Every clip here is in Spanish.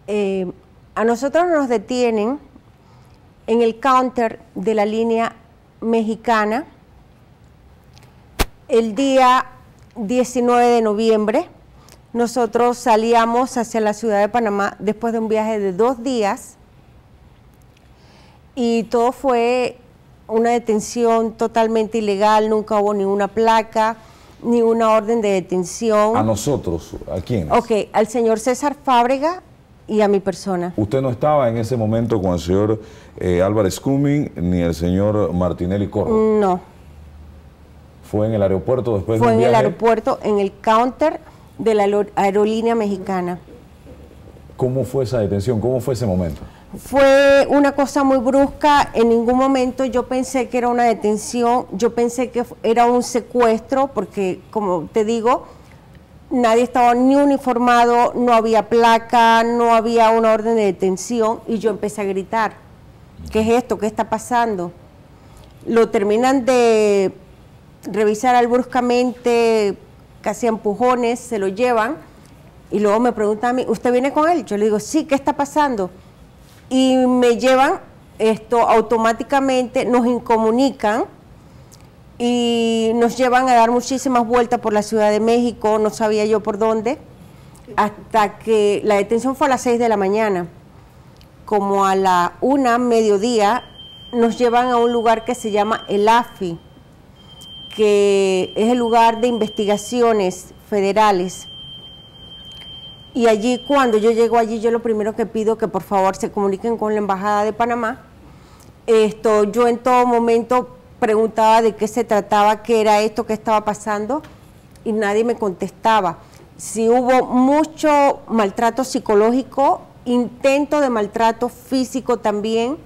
A nosotros nos detienen en el counter de la línea mexicana el día 19 de noviembre. Nosotros salíamos hacia la ciudad de Panamá después de un viaje de 2 días y todo fue una detención totalmente ilegal, nunca hubo ninguna placa, ni una orden de detención. ¿A nosotros? ¿A quién? Ok, al señor César Fábrega y a mi persona. ¿Usted no estaba en ese momento con el señor Álvarez Cumming ni el señor Martinelli Corro? No. ¿Fue en el aeropuerto después de un viaje? Fue en el aeropuerto, en el counter de la aerolínea mexicana. ¿Cómo fue esa detención? ¿Cómo fue ese momento? Fue una cosa muy brusca. En ningún momento yo pensé que era una detención, yo pensé que era un secuestro, porque como te digo, nadie estaba ni uniformado, no había placa, no había una orden de detención, y yo empecé a gritar, ¿qué es esto? ¿Qué está pasando? Lo terminan de revisar bruscamente, casi a empujones, se lo llevan, y luego me preguntan a mí, ¿usted viene con él? Yo le digo, sí, ¿qué está pasando? Y me llevan, automáticamente nos incomunican y nos llevan a dar muchísimas vueltas por la Ciudad de México, no sabía yo por dónde, hasta que la detención fue a las 6 de la mañana. Como a la 1, mediodía, nos llevan a un lugar que se llama el AFI, que es el lugar de investigaciones federales. Y allí, cuando yo llego allí, yo lo primero que pido que por favor se comuniquen con la Embajada de Panamá. Yo en todo momento preguntaba de qué se trataba, qué era esto que estaba pasando, y nadie me contestaba. Si hubo mucho maltrato psicológico, intento de maltrato físico también.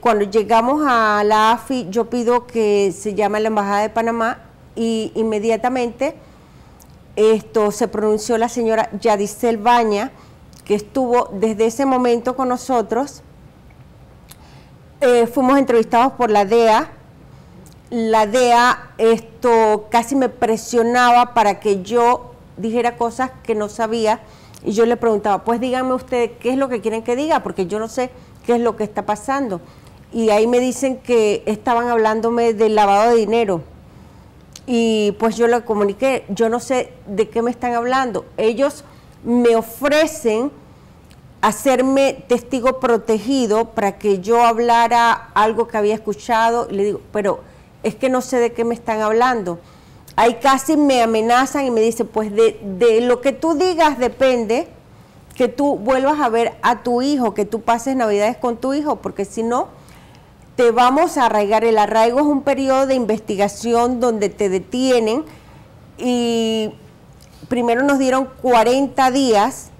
Cuando llegamos a la AFI, yo pido que se llame a la Embajada de Panamá y inmediatamente se pronunció la señora Yadisel Baña, que estuvo desde ese momento con nosotros. Fuimos entrevistados por la DEA. La DEA casi me presionaba para que yo dijera cosas que no sabía, y yo le preguntaba, pues díganme ustedes qué es lo que quieren que diga, porque yo no sé qué es lo que está pasando. Y ahí me dicen que estaban hablándome del lavado de dinero. Y pues yo le comuniqué, yo no sé de qué me están hablando. Ellos me ofrecen hacerme testigo protegido para que yo hablara algo que había escuchado, y le digo, pero es que no sé de qué me están hablando. Ahí casi me amenazan y me dicen, pues de lo que tú digas depende que tú vuelvas a ver a tu hijo, que tú pases Navidades con tu hijo, porque si no, te vamos a arraigar. El arraigo es un periodo de investigación donde te detienen, y primero nos dieron 40 días.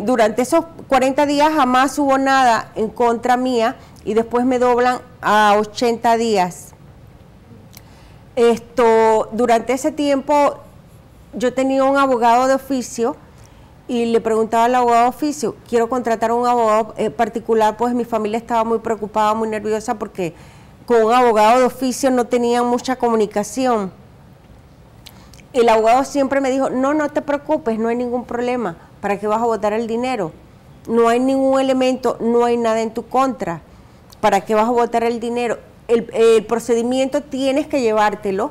Durante esos 40 días jamás hubo nada en contra mía, y después me doblan a 80 días. Durante ese tiempo yo tenía un abogado de oficio, y le preguntaba al abogado de oficio, quiero contratar a un abogado particular, pues mi familia estaba muy preocupada, muy nerviosa, porque con un abogado de oficio no tenía mucha comunicación. El abogado siempre me dijo, no te preocupes, no hay ningún problema, ¿para qué vas a botar el dinero? No hay ningún elemento, no hay nada en tu contra, ¿para qué vas a botar el dinero? El procedimiento tienes que llevártelo,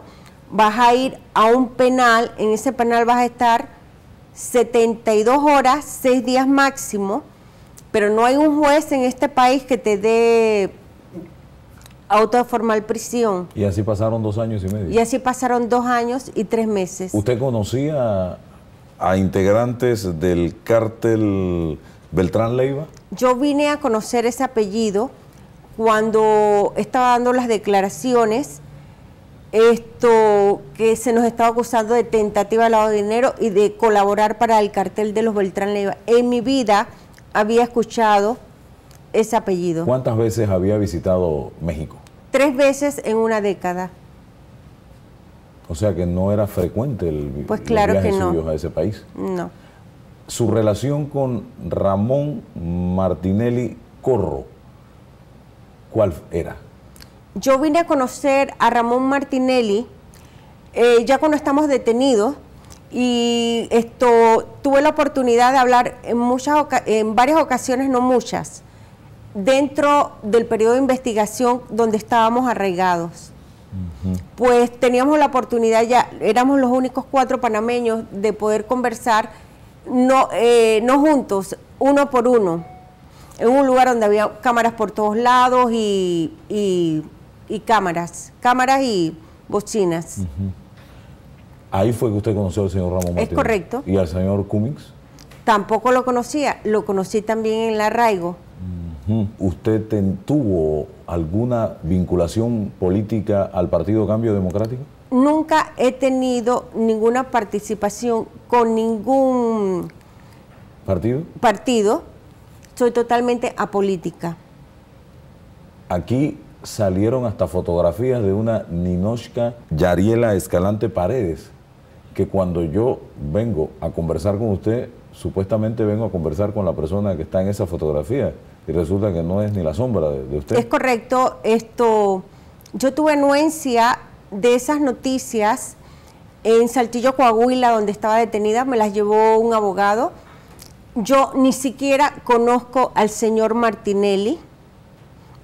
vas a ir a un penal, en ese penal vas a estar 72 horas, 6 días máximo, pero no hay un juez en este país que te dé auto de formal prisión. Y así pasaron 2 años y medio. Y así pasaron 2 años y 3 meses. ¿Usted conocía a integrantes del cártel Beltrán Leiva? Yo vine a conocer ese apellido cuando estaba dando las declaraciones, que se nos estaba acusando de tentativa de lavado de dinero y de colaborar para el cartel de los Beltrán Leiva. En mi vida había escuchado ese apellido. ¿Cuántas veces había visitado México? 3 veces en una década. O sea que no era frecuente pues claro los viajes que no. suyos a ese país. No. Su relación con Ramón Martinelli Corro, ¿cuál era? Yo vine a conocer a Ramón Martinelli ya cuando estamos detenidos, y tuve la oportunidad de hablar en varias ocasiones, no muchas, dentro del periodo de investigación donde estábamos arraigados. Pues teníamos la oportunidad, ya éramos los únicos 4 panameños, de poder conversar, no juntos, uno por uno, en un lugar donde había cámaras por todos lados y cámaras y bocinas. Ahí fue que usted conoció al señor Ramón Martínez. Es correcto. ¿Y al señor Cummings? Tampoco lo conocía, lo conocí también en el arraigo. ¿Usted tuvo alguna vinculación política al Partido Cambio Democrático? Nunca he tenido ninguna participación con ningún partido. Soy totalmente apolítica. Aquí salieron hasta fotografías de una Ninochka Yariela Escalante Paredes, que cuando yo vengo a conversar con usted, supuestamente vengo a conversar con la persona que está en esa fotografía, y resulta que no es ni la sombra de usted. Es correcto. Yo tuve anuencia de esas noticias en Saltillo, Coahuila, donde estaba detenida, me las llevó un abogado. Yo ni siquiera conozco al señor Martinelli,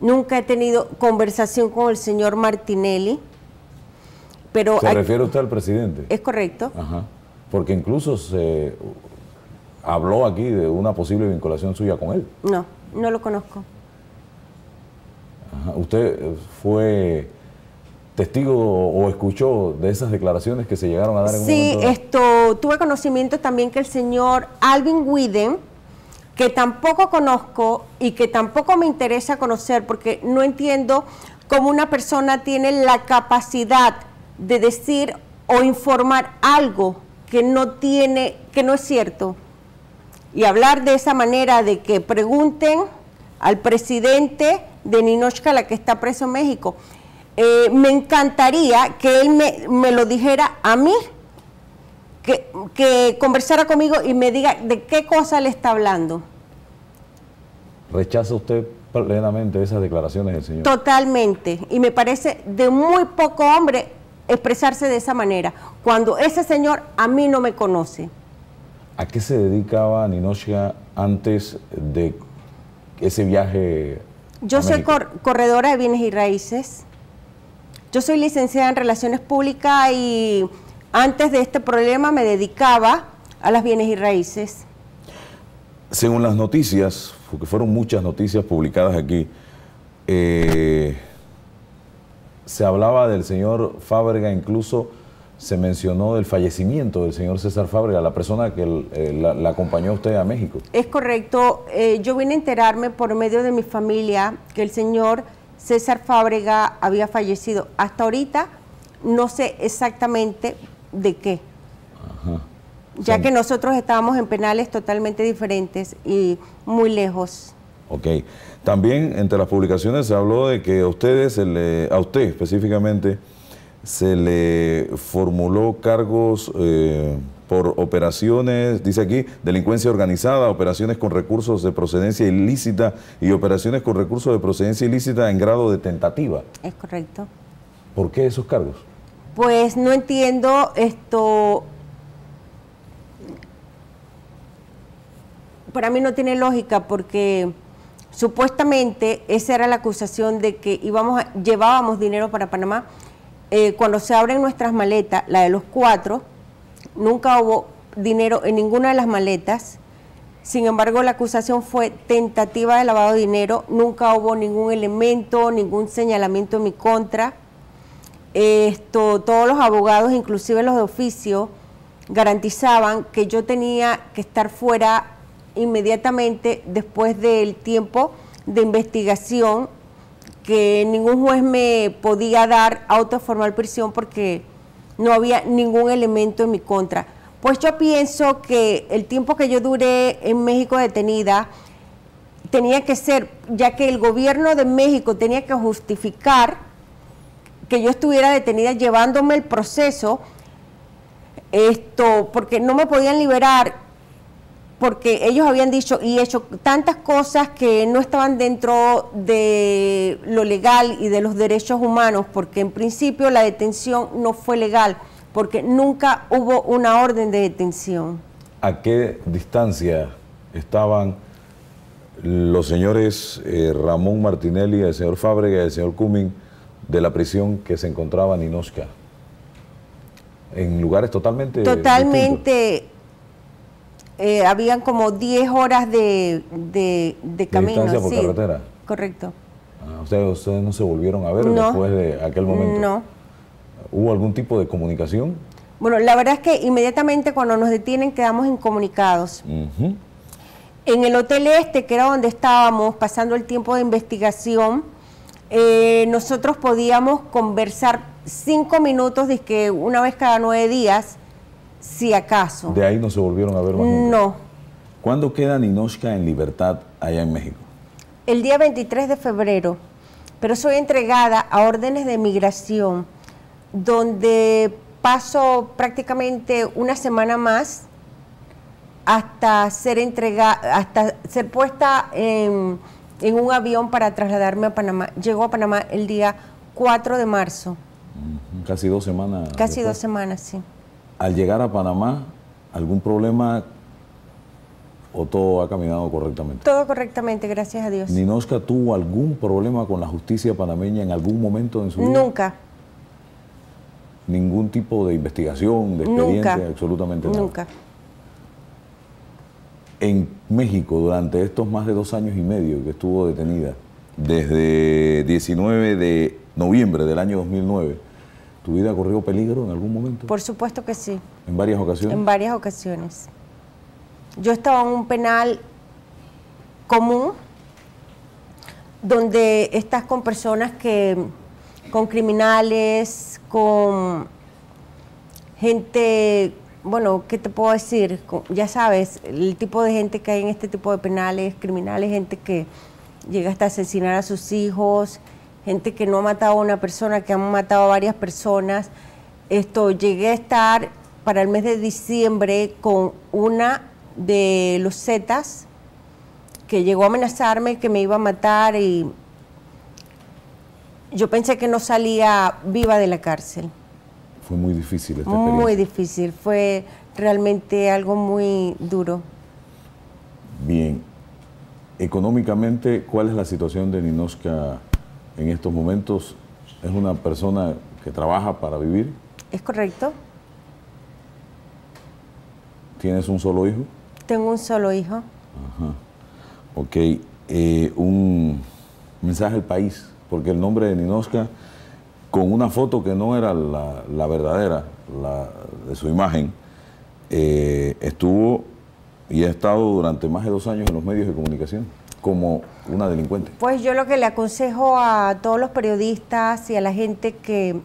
nunca he tenido conversación con el señor Martinelli. Pero ¿Se refiere usted al presidente? Es correcto. Ajá. Porque incluso se habló aquí de una posible vinculación suya con él. No lo conozco. Ajá. ¿Usted fue testigo o escuchó de esas declaraciones que se llegaron a dar en un momento dado? Tuve conocimiento también que el señor Alvin Widen, que tampoco conozco y que tampoco me interesa conocer, porque no entiendo cómo una persona tiene la capacidad de decir o informar algo que no es cierto, y hablar de esa manera de que pregunten al presidente de Ninochka, la que está preso en México. Me encantaría que él me lo dijera a mí, que conversara conmigo y me diga de qué cosa le está hablando. ¿Rechaza usted plenamente esas declaraciones del señor? Totalmente, y me parece de muy poco hombre expresarse de esa manera, cuando ese señor a mí no me conoce. ¿A qué se dedicaba Ninochka antes de ese viaje? Yo soy corredora de bienes y raíces. Yo soy licenciada en Relaciones Públicas y antes de este problema me dedicaba a las bienes y raíces. Según las noticias, porque fueron muchas noticias publicadas aquí, se hablaba del señor Fábrega, incluso se mencionó del fallecimiento del señor César Fábrega, la persona que la acompañó a usted a México. Es correcto. Yo vine a enterarme por medio de mi familia que el señor César Fábrega había fallecido. Hasta ahorita no sé exactamente de qué. Ajá. Ya que nosotros estábamos en penales totalmente diferentes y muy lejos. Ok. También entre las publicaciones se habló de que a usted específicamente se le formuló cargos por operaciones, dice aquí, delincuencia organizada, operaciones con recursos de procedencia ilícita y operaciones con recursos de procedencia ilícita en grado de tentativa. Es correcto. ¿Por qué esos cargos? Pues no entiendo esto. Para mí no tiene lógica, porque supuestamente esa era la acusación de que llevábamos dinero para Panamá. Cuando se abren nuestras maletas, la de los 4, nunca hubo dinero en ninguna de las maletas. Sin embargo, la acusación fue tentativa de lavado de dinero. Nunca hubo ningún elemento, ningún señalamiento en mi contra. Todos los abogados, inclusive los de oficio, garantizaban que yo tenía que estar fuera inmediatamente después del tiempo de investigación, que ningún juez me podía dar auto de formal prisión porque no había ningún elemento en mi contra. Pues yo pienso que el tiempo que yo duré en México detenida tenía que ser, ya que el gobierno de México tenía que justificar que yo estuviera detenida llevándome el proceso, porque no me podían liberar, porque ellos habían dicho y hecho tantas cosas que no estaban dentro de lo legal y de los derechos humanos, porque en principio la detención no fue legal, porque nunca hubo una orden de detención. ¿A qué distancia estaban los señores Ramón Martinelli, el señor Fábrega y el señor Cumming de la prisión que se encontraba Ninotchka? En lugares totalmente Totalmente, habían como 10 horas de camino. ¿De distancia por sí, carretera? Correcto. ¿Ustedes no se volvieron a ver No, después de aquel momento? No. ¿Hubo algún tipo de comunicación? Bueno, la verdad es que inmediatamente cuando nos detienen quedamos incomunicados. En el Hotel Este, que era donde estábamos pasando el tiempo de investigación, nosotros podíamos conversar 5 minutos, que una vez cada 9 días, si acaso. ¿De ahí no se volvieron a ver más nunca? No. ¿Cuándo queda Ninotchka en libertad allá en México? El día 23 de febrero, pero soy entregada a órdenes de migración, donde paso prácticamente una semana más hasta ser puesta en un avión para trasladarme a Panamá. Llego a Panamá el día 4 de marzo. Casi 2 semanas. Casi después. 2 semanas, sí. Al llegar a Panamá, ¿algún problema o todo ha caminado correctamente? Todo correctamente, gracias a Dios. ¿Ninotchka tuvo algún problema con la justicia panameña en algún momento en su vida? Nunca. ¿Ningún tipo de investigación, de experiencia? Nunca. Absolutamente nada. Nunca. En México, durante estos más de 2 años y medio que estuvo detenida, desde 19 de noviembre del año 2009, ¿tu vida corrió peligro en algún momento? Por supuesto que sí. ¿En varias ocasiones? En varias ocasiones. Yo estaba en un penal común, donde estás con personas con criminales, con gente, bueno, ¿qué te puedo decir? Ya sabes, el tipo de gente que hay en este tipo de penales, criminales, gente que llega hasta asesinar a sus hijos, gente que no ha matado a una persona, que han matado a varias personas. Llegué a estar para el mes de diciembre con una de los Zetas que llegó a amenazarme que me iba a matar, y yo pensé que no salía viva de la cárcel. Fue muy difícil esta experiencia. Muy difícil, fue realmente algo muy duro. Bien, económicamente, ¿cuál es la situación de Ninotchka en estos momentos? ¿Es una persona que trabaja para vivir? ¿Es correcto? ¿Tienes un solo hijo? Tengo un solo hijo. Ajá. Ok, un mensaje al país, porque el nombre de Ninotchka, con una foto que no era la verdadera, de su imagen, estuvo y ha estado durante más de 2 años en los medios de comunicación como una delincuente. Pues yo lo que le aconsejo a todos los periodistas y a la gente que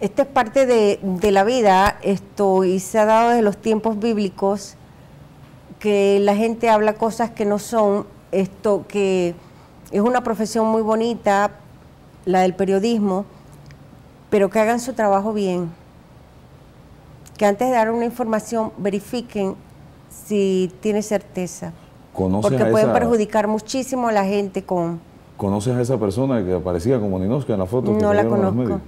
esta es parte de la vida, y se ha dado desde los tiempos bíblicos, que la gente habla cosas que no son, que es una profesión muy bonita, la del periodismo, pero que hagan su trabajo bien, que antes de dar una información verifiquen si tiene certeza, porque pueden perjudicar muchísimo a la gente con... ¿Conoces a esa persona que aparecía como Ninotchka en la foto? No la conozco.